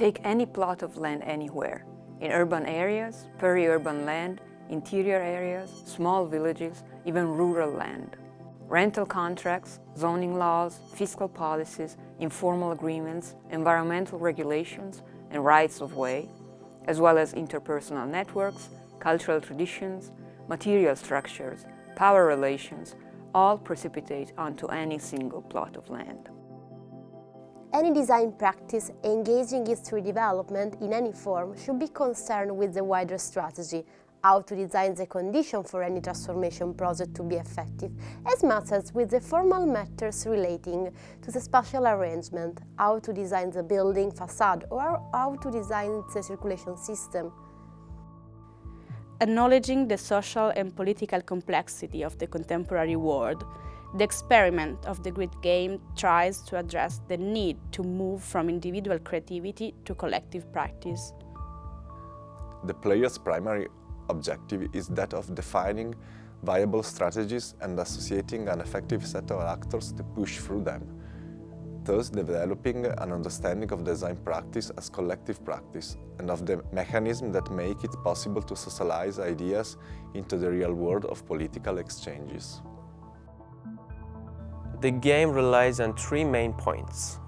Take any plot of land anywhere, in urban areas, peri-urban land, interior areas, small villages, even rural land. Rental contracts, zoning laws, fiscal policies, informal agreements, environmental regulations, and rights of way, as well as interpersonal networks, cultural traditions, material structures, power relations, all precipitate onto any single plot of land. Any design practice engaging its redevelopment in any form should be concerned with the wider strategy, how to design the condition for any transformation project to be effective, as much as with the formal matters relating to the spatial arrangement, how to design the building facade or how to design the circulation system. Acknowledging the social and political complexity of the contemporary world, the experiment of the grid game tries to address the need to move from individual creativity to collective practice. The player's primary objective is that of defining viable strategies and associating an effective set of actors to push through them, thus developing an understanding of design practice as collective practice and of the mechanisms that make it possible to socialize ideas into the real world of political exchanges. The game relies on three main points.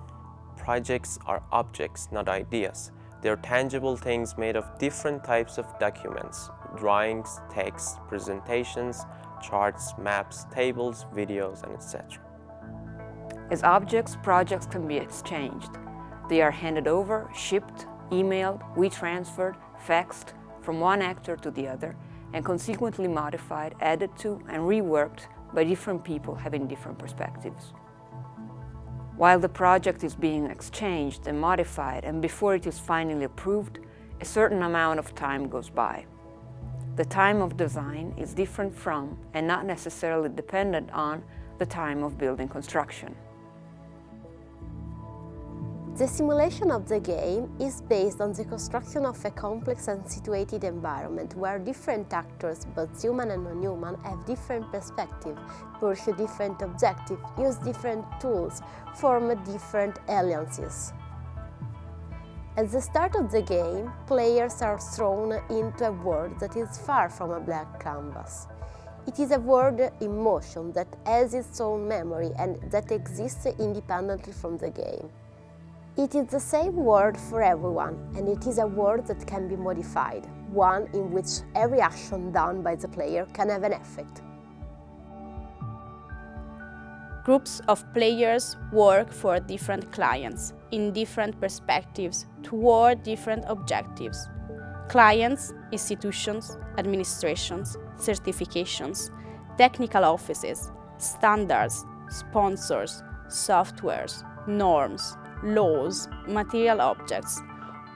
Projects are objects, not ideas. They're tangible things made of different types of documents: drawings, text, presentations, charts, maps, tables, videos, and etc. As objects, projects can be exchanged. They are handed over, shipped, emailed, transferred, faxed from one actor to the other, and consequently modified, added to, and reworked by different people having different perspectives. While the project is being exchanged and modified, and before it is finally approved, a certain amount of time goes by. The time of design is different from, and not necessarily dependent on, the time of building construction. The simulation of the game is based on the construction of a complex and situated environment where different actors, both human and non-human, have different perspectives, pursue different objectives, use different tools, form different alliances. At the start of the game, players are thrown into a world that is far from a blank canvas. It is a world in motion that has its own memory and that exists independently from the game. It is the same world for everyone, and it is a world that can be modified, one in which every action done by the player can have an effect. Groups of players work for different clients, in different perspectives, toward different objectives. Clients, institutions, administrations, certifications, technical offices, standards, sponsors, softwares, norms, laws, material objects,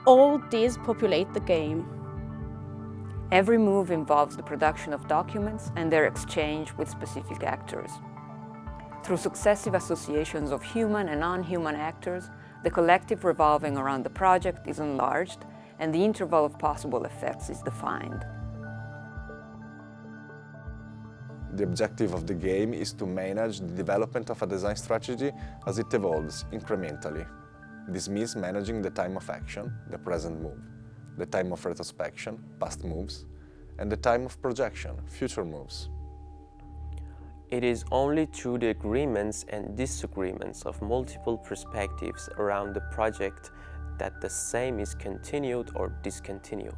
all these populate the game. Every move involves the production of documents and their exchange with specific actors. Through successive associations of human and non-human actors, the collective revolving around the project is enlarged and the interval of possible effects is defined. The objective of the game is to manage the development of a design strategy as it evolves incrementally. This means managing the time of action, the present move, the time of retrospection, past moves, and the time of projection, future moves. It is only through the agreements and disagreements of multiple perspectives around the project that the same is continued or discontinued.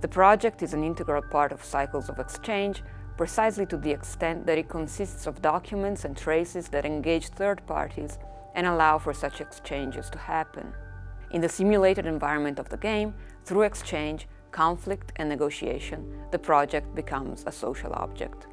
The project is an integral part of cycles of exchange, precisely to the extent that it consists of documents and traces that engage third parties and allow for such exchanges to happen. In the simulated environment of the game, through exchange, conflict and negotiation, the project becomes a social object.